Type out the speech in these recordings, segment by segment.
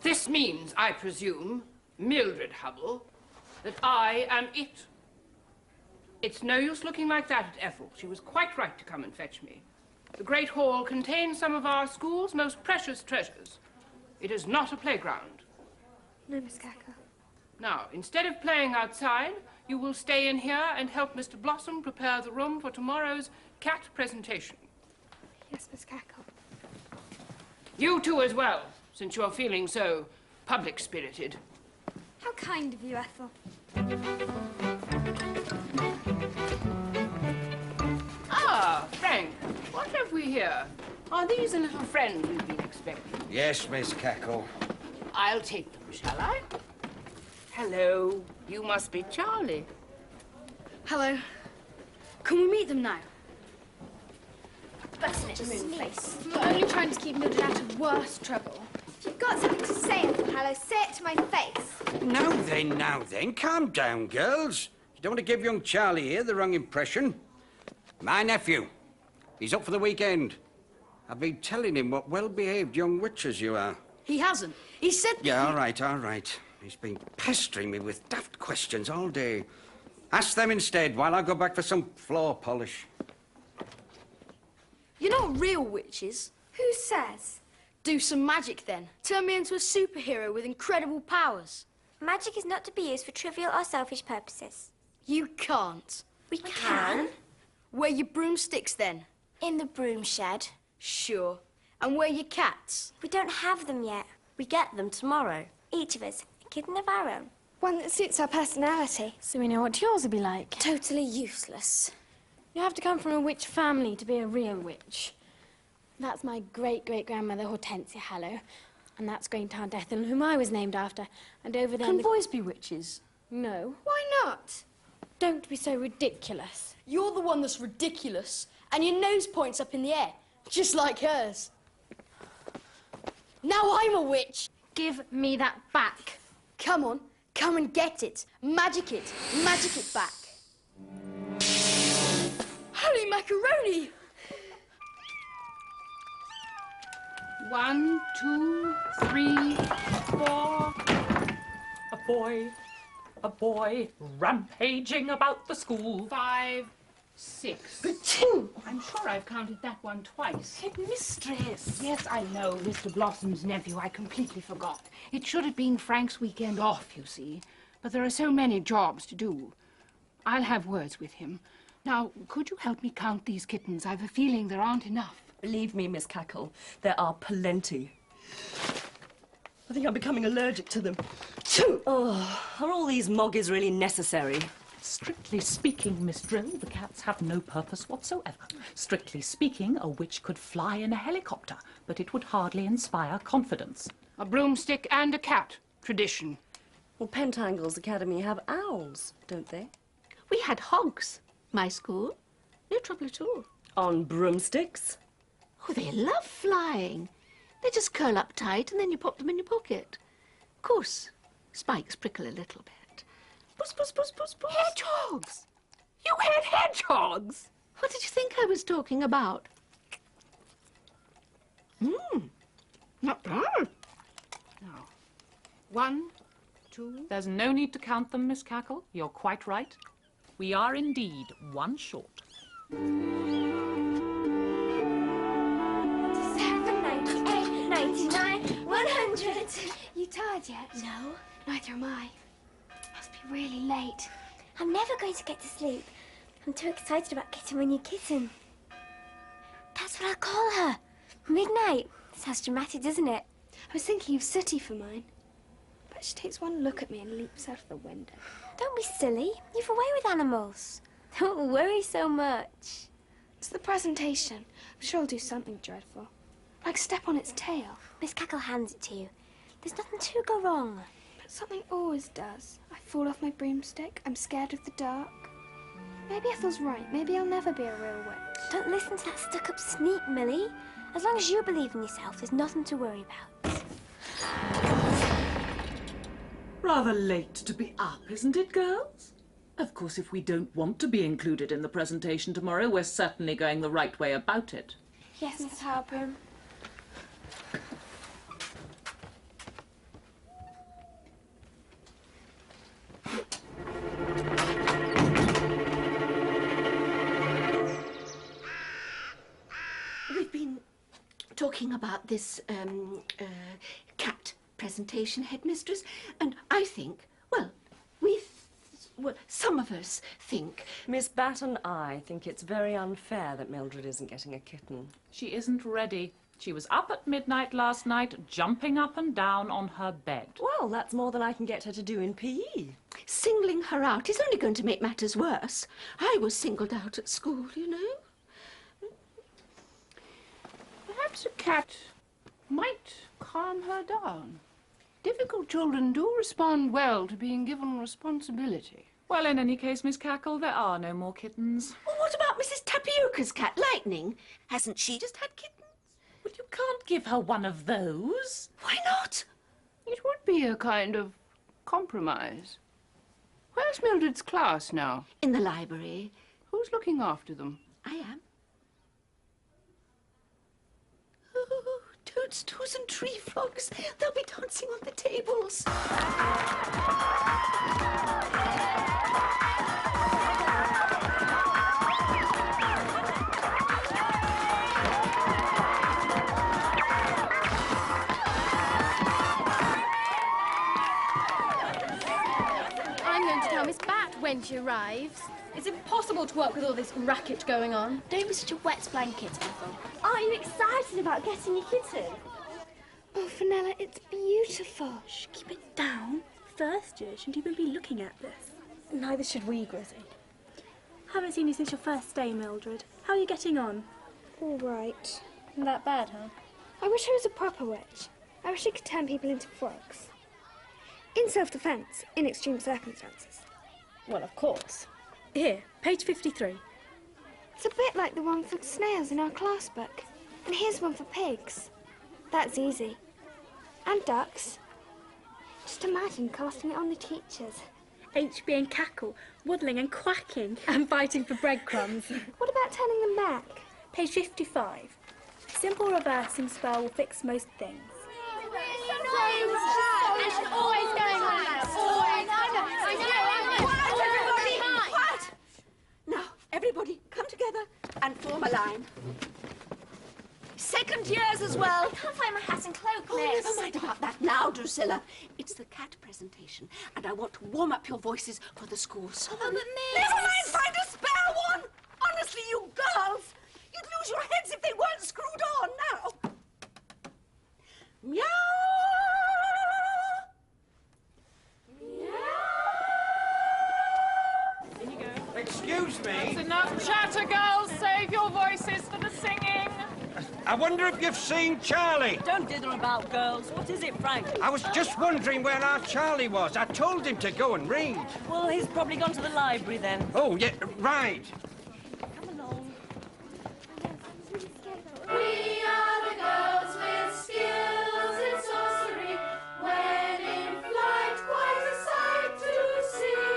This means, I presume, Mildred Hubble, that I am it. It's no use looking like that at Ethel. She was quite right to come and fetch me. The Great Hall contains some of our school's most precious treasures. It is not a playground. No, Miss Cackle. Now, instead of playing outside, you will stay in here and help Mr. Blossom prepare the room for tomorrow's cat presentation. Yes, Miss Cackle. You too as well, since you're feeling so public-spirited. How kind of you, Ethel. Ah, Frank, what have we here? Are these the little friends we've been expecting? Yes, Miss Cackle. I'll take them, shall I? Hello. You must be Charlie. Hello. Can we meet them now? Busting it to Moonface. We're only trying to keep Mildred out of worse trouble. If you've got something to say, Ethel Hallow, say it to my face. Now then, calm down, girls. You don't want to give young Charlie here the wrong impression. My nephew, he's up for the weekend. I've been telling him what well-behaved young witches you are. He hasn't. He said... Yeah, all right. He's been pestering me with daft questions all day. Ask them instead while I go back for some floor polish. You're not real witches. Who says? Do some magic then. Turn me into a superhero with incredible powers. Magic is not to be used for trivial or selfish purposes. You can't. We can. Where your broomsticks then? In the broom shed. Sure. And where your cats? We don't have them yet. We get them tomorrow. Each of us, a kitten of our own. One that suits our personality. So we know what yours will be like. Totally useless. You have to come from a witch family to be a real witch. That's my great-great-grandmother, Hortensia Hallow. And that's Great Aunt Ethel, whom I was named after. And over there... Can boys be witches? No. Why not? Don't be so ridiculous. You're the one that's ridiculous. And your nose points up in the air, just like hers. Now I'm a witch. Give me that back. Come on, come and get it. Magic it back. Holy macaroni! 1, 2, 3, 4. A boy rampaging about the school. 5, 6. I'm sure I've counted that one twice. Headmistress. Yes, I know, Mr. Blossom's nephew. I completely forgot. It should have been Frank's weekend off, you see. But there are so many jobs to do. I'll have words with him. Now, could you help me count these kittens? I've a feeling there aren't enough. Believe me, Miss Cackle, there are plenty. I think I'm becoming allergic to them. Oh, are all these moggies really necessary? Strictly speaking, Miss Drill, the cats have no purpose whatsoever. Strictly speaking, a witch could fly in a helicopter, but it would hardly inspire confidence. A broomstick and a cat. Tradition. Well, Pentangle's Academy have owls, don't they? We had hogs, my school. No trouble at all. On broomsticks? Oh, they love flying. They just curl up tight and then you pop them in your pocket. Of course, spikes prickle a little bit. Puss, puss, puss, puss, puss. Hedgehogs! You had hedgehogs! What did you think I was talking about? Not bad. Now, 1, 2... There's no need to count them, Miss Cackle. You're quite right. We are indeed one short. 98, 99, 100. You tired yet? No. Neither am I. Must be really late. I'm never going to get to sleep. I'm too excited about getting my new kitten. That's what I'll call her. Midnight. Sounds dramatic, doesn't it? I was thinking of Sooty for mine. But she takes one look at me and leaps out of the window. Don't be silly. You've a way with animals. Don't worry so much. It's the presentation. I'm sure I'll do something dreadful. Like step on its tail. Miss Cackle hands it to you. There's nothing to go wrong. But something always does. I fall off my broomstick. I'm scared of the dark. Maybe Ethel's right. Maybe I'll never be a real witch. Don't listen to that stuck-up sneak, Millie. As long as you believe in yourself, there's nothing to worry about. Rather late to be up, isn't it, girls? Of course, if we don't want to be included in the presentation tomorrow, we're certainly going the right way about it. Yes, Miss Harper. We've been talking about this cat presentation, headmistress, and I think, well, some of us think... Miss Bat and I think it's very unfair that Mildred isn't getting a kitten. She isn't ready. She was up at midnight last night, jumping up and down on her bed. Well, that's more than I can get her to do in PE. Singling her out is only going to make matters worse. I was singled out at school, you know. Perhaps a cat might calm her down. Difficult children do respond well to being given responsibility. Well, in any case, Miss Cackle, there are no more kittens. Well, what about Mrs. Tapioca's cat, Lightning? Hasn't she just had kittens? Well, you can't give her one of those. Why not? It would be a kind of compromise. Where's Mildred's class now? In the library. Who's looking after them? I am. Oh, toadstools and tree frogs. They'll be dancing on the tables. I'm going to tell Miss Bat when she arrives. It's impossible to work with all this racket going on. Don't be such a wet blanket, Ethel. Are you excited about getting a kitten? Oh, Fenella, it's beautiful. Shh, keep it down. First year shouldn't even be looking at this. Neither should we, Grizzy. Haven't seen you since your first day, Mildred. How are you getting on? All right. Not that bad, huh? I wish I was a proper witch. I wish I could turn people into frogs. In self-defense, in extreme circumstances. Well, of course. Here, page 53. It's a bit like the one for snails in our class book. And here's one for pigs. That's easy. And ducks. Just imagine casting it on the teachers. HB and cackle, waddling and quacking. And fighting for breadcrumbs. What about turning them back? Page 55. A simple reversing spell will fix most things. And she's always going on that. Always. Quiet! Now, everybody, come together and form a line. Second years as well. I can't find my hat and cloak, Oh, miss. never mind about that now, Drusilla. It's the cat presentation, and I want to warm up your voices for the school song. Oh, but miss... Never mind, find a spare one! Honestly, you girls, you'd lose your heads if they weren't screwed on now. Meow! Excuse me. That's enough chatter, girls. Save your voices for the singing. I wonder if you've seen Charlie. Don't dither about, girls. What is it, Frank? I was just wondering where our Charlie was. I told him to go and read. Well, he's probably gone to the library then. Oh, yeah, right. Come along. We are the girls with skills in sorcery, when in flight quite a sight to see.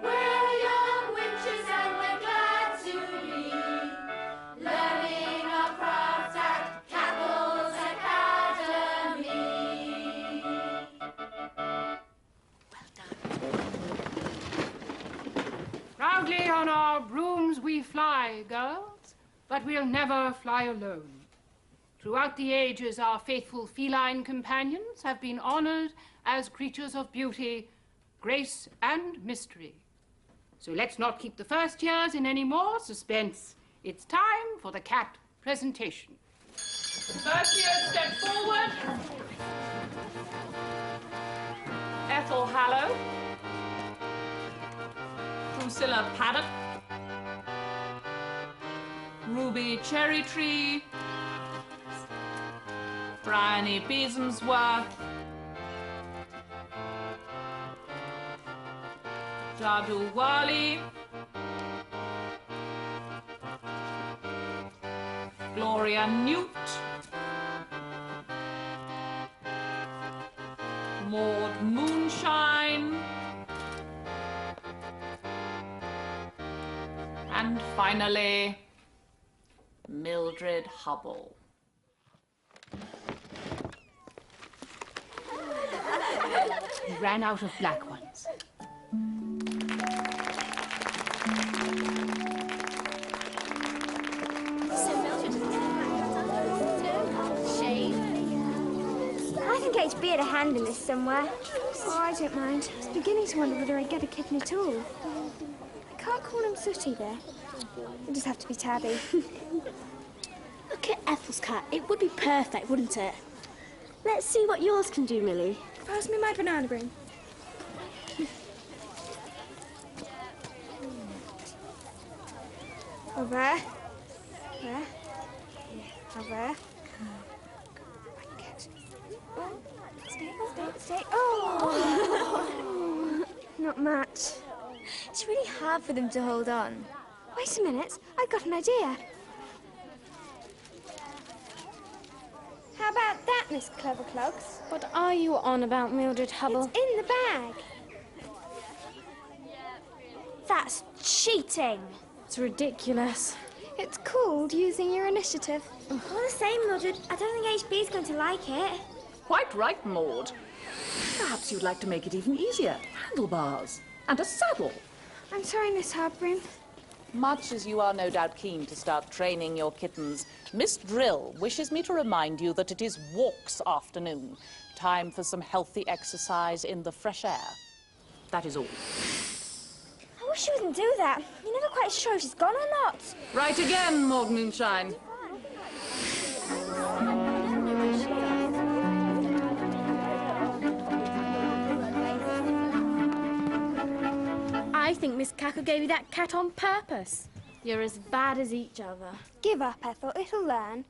We're young witches and we're glad to be learning our craft at Cackle's Academy. Proudly on our brooms we fly, girls, but we'll never fly alone. Throughout the ages, our faithful feline companions have been honored as creatures of beauty, grace, and mystery. So let's not keep the first years in any more suspense. It's time for the cat presentation. First year, step forward. Ethel Hallow. Drusilla Paddock. Ruby Cherrytree. Bryony Beesomsworth. Jadu Wali. Gloria Newt. Maud Moonshine. And finally, Mildred Hubble. We ran out of black ones. I think HB had a hand in this somewhere. Oh, I don't mind. I was beginning to wonder whether I'd get a kitten at all. I can't call him Sooty, though. It'll just have to be Tabby. Look at Ethel's cat. It would be perfect, wouldn't it? Let's see what yours can do, Millie. Pass me my banana broom. Over. There. Over. Stay. Oh! Not much. It's really hard for them to hold on. Wait a minute. I've got an idea. How about that, Miss Cleverclogs? What are you on about, Mildred Hubble? It's in the bag. That's cheating. It's ridiculous. It's called using your initiative. All the same, Mildred, I don't think HB's going to like it. Quite right, Maud. Perhaps you'd like to make it even easier. Handlebars and a saddle. I'm sorry, Miss Harbroom. Much as you are no doubt keen to start training your kittens, Miss Drill wishes me to remind you that it is walks afternoon. Time for some healthy exercise in the fresh air. That is all. I wish she wouldn't do that. You're never quite sure if she's gone or not. Right again, Maud Moonshine. I think Miss Cackle gave you that cat on purpose. You're as bad as each other. Give up, Ethel. It'll learn.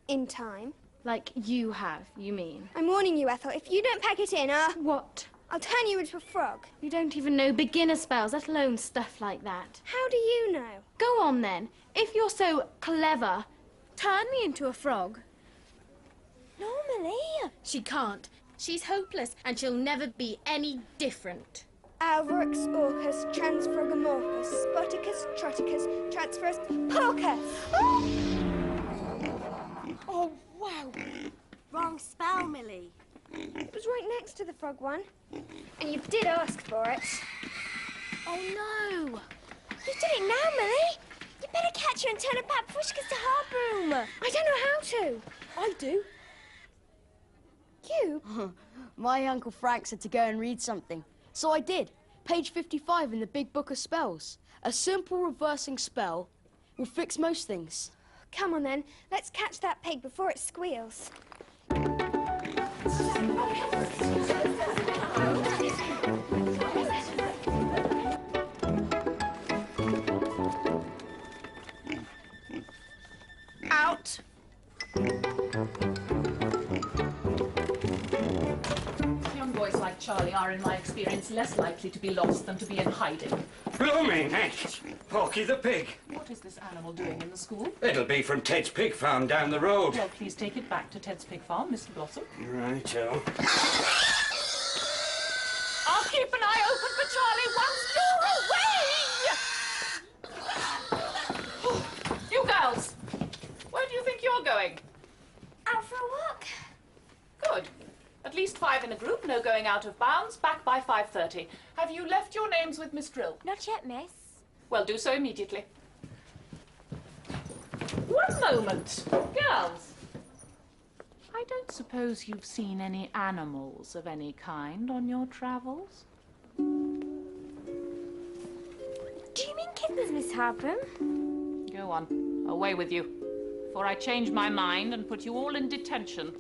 In time. Like you have, you mean? I'm warning you, Ethel. If you don't pack it in, What? I'll turn you into a frog. You don't even know beginner spells, let alone stuff like that. How do you know? Go on then. If you're so clever, turn me into a frog. Normally. She can't. She's hopeless, and she'll never be any different. Alvorix, Orcus, Transfrogomorphus, Spoticus, Troticus, Transferus, Porcus! Oh, wow. Wrong spell, Millie. It was right next to the frog one. And you did ask for it. Oh, no. You've done it now, Millie. You better catch her and turn her back before she gets to Harbroom. I don't know how to. I do. You? My Uncle Frank said to go and read something. So I did. Page 55 in the Big Book of Spells. A simple reversing spell will fix most things. Come on then. Let's catch that pig before it squeals. Out. Young boys like Charlie are, in my experience, less likely to be lost than to be in hiding. Blooming heck! Porky the pig. What is this animal doing in the school? It'll be from Ted's pig farm down the road. Well, please take it back to Ted's pig farm, Mr. Blossom. Righto. I'll keep an eye open for Charlie once you're away! You girls, where do you think you're going? Out for a walk. Good. At least 5 in a group, no going out of bounds, back by 5:30. Have you left your names with Miss Drill? Not yet, miss. Well, do so immediately. One moment. Girls, I don't suppose you've seen any animals of any kind on your travels? Do you mean kittens, Miss Harbroom? Go on. Away with you. Before I change my mind and put you all in detention.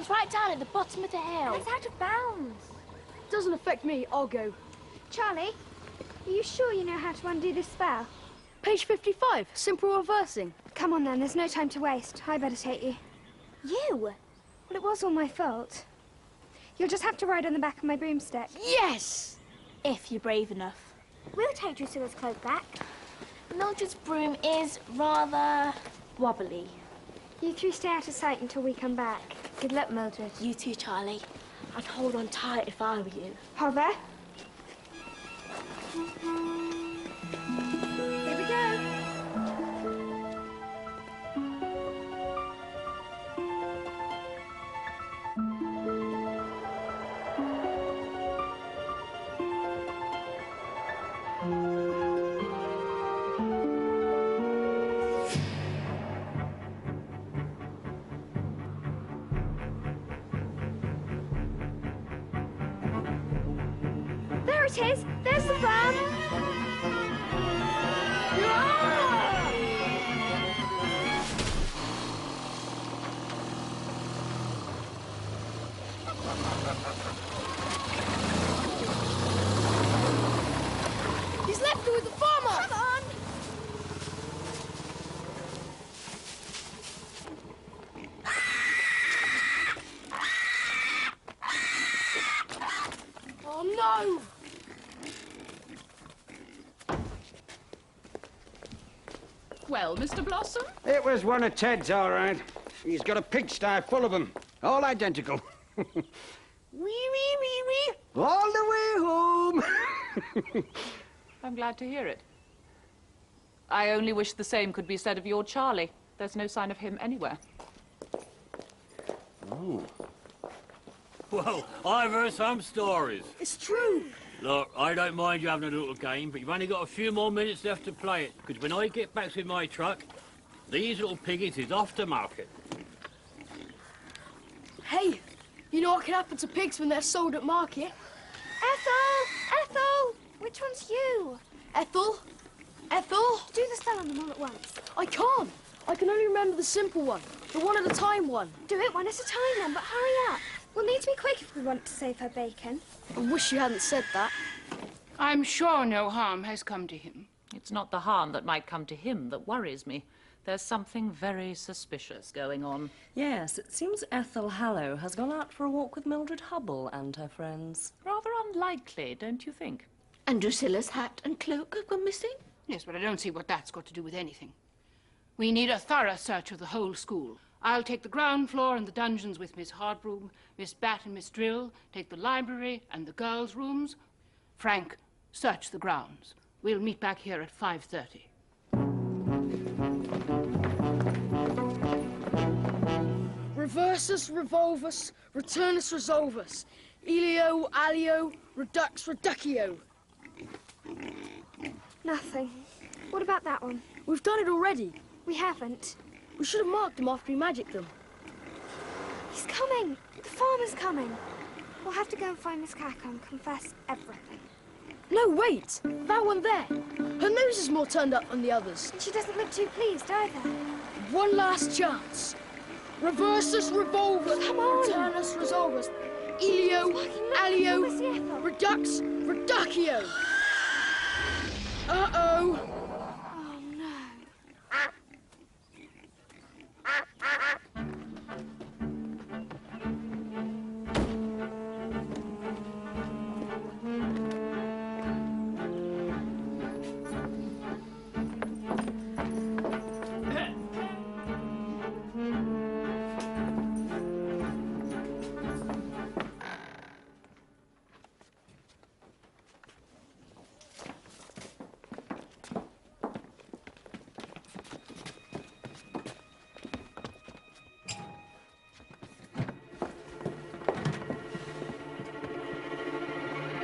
Right down at the bottom of the hill. It's out of bounds. Doesn't affect me. I'll go. Charlie, are you sure you know how to undo this spell? Page 55. Simple reversing. Come on then, there's no time to waste. I better take you. You? Well, it was all my fault. You'll just have to ride on the back of my broomstick. Yes! If you're brave enough. We'll take Drusilla's cloak back. Mildred's broom is rather wobbly. You three stay out of sight until we come back. Good luck, Mildred. You too, Charlie. I'd hold on tight if I were you. Hover. Here we go. There it is! There's the farm! He's left her with the farmer! Come on! Oh no! Well, Mr. Blossom? It was one of Ted's, all right. He's got a pigsty full of them, all identical. Wee, wee, wee, wee, all the way home. I'm glad to hear it. I only wish the same could be said of your Charlie. There's no sign of him anywhere. Oh. Well, I've heard some stories. It's true. Look, I don't mind you having a little game, but you've only got a few more minutes left to play it, because when I get back with my truck, these little piggies is off to market. Hey, you know what can happen to pigs when they're sold at market? Ethel! Ethel! Which one's you? Ethel? Ethel? Do the spell on them all at once. I can't. I can only remember the simple one, the one at a time one. Do it one at a time then, but hurry up. We'll need to be quick if we want to save her bacon. I wish you hadn't said that. I'm sure no harm has come to him. It's not the harm that might come to him that worries me. There's something very suspicious going on. Yes, it seems Ethel Hallow has gone out for a walk with Mildred Hubble and her friends. Rather unlikely, don't you think? And Drusilla's hat and cloak have gone missing? Yes, but I don't see what that's got to do with anything. We need a thorough search of the whole school. I'll take the ground floor and the dungeons with Miss Hardbroom, Miss Bat and Miss Drill, take the library and the girls' rooms. Frank, search the grounds. We'll meet back here at 5:30. Reversus, revolvus, returnus, resolvus. Elio, alio, redux, reducio. Nothing. What about that one? We've done it already. We haven't. We should have marked them after we magicked them. He's coming. The farmer's coming. We'll have to go and find Miss Cackle and confess everything. No, wait! That one there. Her nose is more turned up than the others. And she doesn't look too pleased either. One last chance. Reversus, revolvus, Come on. returnus, resolvus. Elio, alio, redux, reducio. Uh-oh. Oh, no.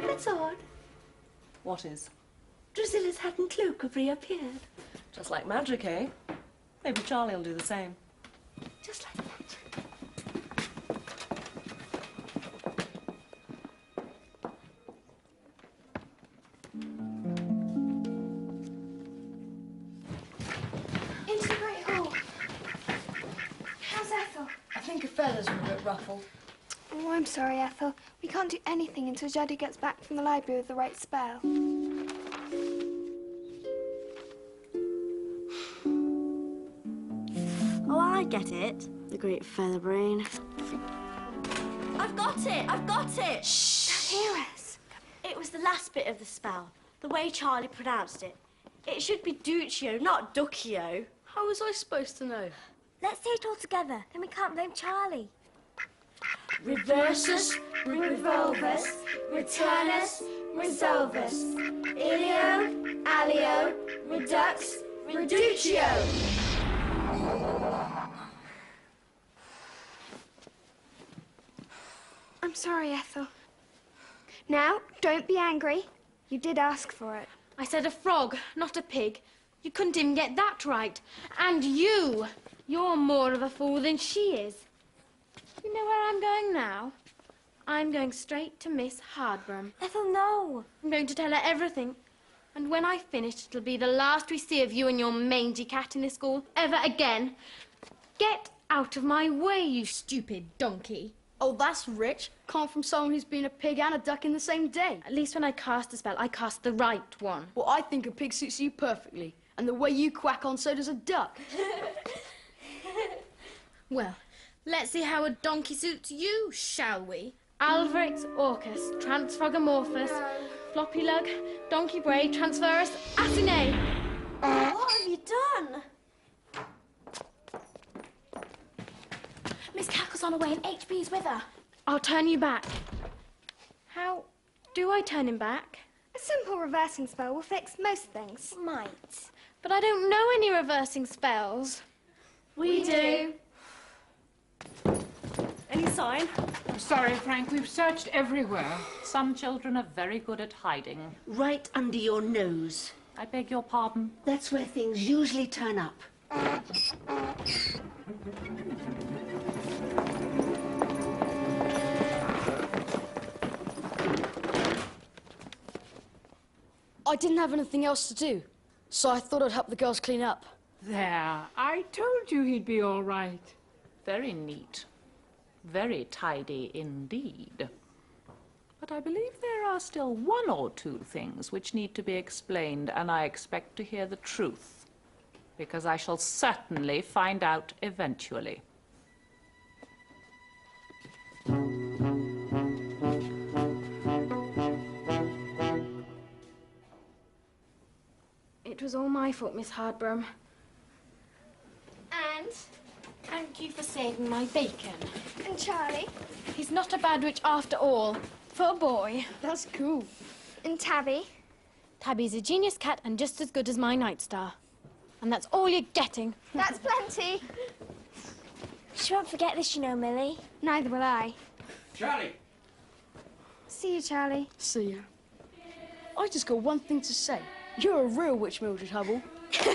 That's odd. What is? Drusilla's hat and cloak have reappeared. Just like magic, eh? Maybe Charlie will do the same. Just like that. Into the Great Hall. How's Ethel? I think her feathers are a bit ruffled. Oh, I'm sorry, Ethel. We can't do anything until Jaddy gets back from the library with the right spell. Oh, I get it. The great featherbrain. I've got it! I've got it! Shh! Hear us. It was the last bit of the spell, the way Charlie pronounced it. It should be Duccio, not Duccio. How was I supposed to know? Let's say it all together, then we can't blame Charlie. Reversus, revolvus, returnus, resolvus. Ilio, alio, redux, reductio. I'm sorry, Ethel. Now, don't be angry. You did ask for it. I said a frog, not a pig. You couldn't even get that right. And you're more of a fool than she is. You know where I'm going now? I'm going straight to Miss Hardbrum. Ethel, no. I'm going to tell her everything. And when I've finished, it'll be the last we see of you and your mangy cat in this school ever again. Get out of my way, you stupid donkey. Oh, that's rich. Come from someone who's been a pig and a duck in the same day. At least when I cast a spell, I cast the right one. Well, I think a pig suits you perfectly. And the way you quack on, so does a duck. Well, let's see how a donkey suits you, shall we? Alvarix Orcus, Transfrogomorphus, Floppy Lug, Donkey Bray, Transferus, Athene. What have you done? Miss Cackle's on her way and HB's with her. I'll turn you back. How do I turn him back? A simple reversing spell will fix most things. Might. But I don't know any reversing spells. We do. Any sign? I'm sorry, Frank. We've searched everywhere. Some children are very good at hiding. Right under your nose. I beg your pardon? That's where things usually turn up. I didn't have anything else to do, so I thought I'd help the girls clean up. There. I told you he'd be all right. Very neat. Very tidy indeed. But I believe there are still one or two things which need to be explained, and I expect to hear the truth, because I shall certainly find out eventually. It was all my fault, Miss Hardbrum. And? Thank you for saving my bacon. And Charlie? He's not a bad witch after all. For a boy. That's cool. And Tabby? Tabby's a genius cat and just as good as my Night Star. And that's all you're getting. That's plenty. She won't forget this, you know, Millie. Neither will I. Charlie! See you, Charlie. See ya. I just got one thing to say. You're a real witch, Mildred Hubble. Extreme.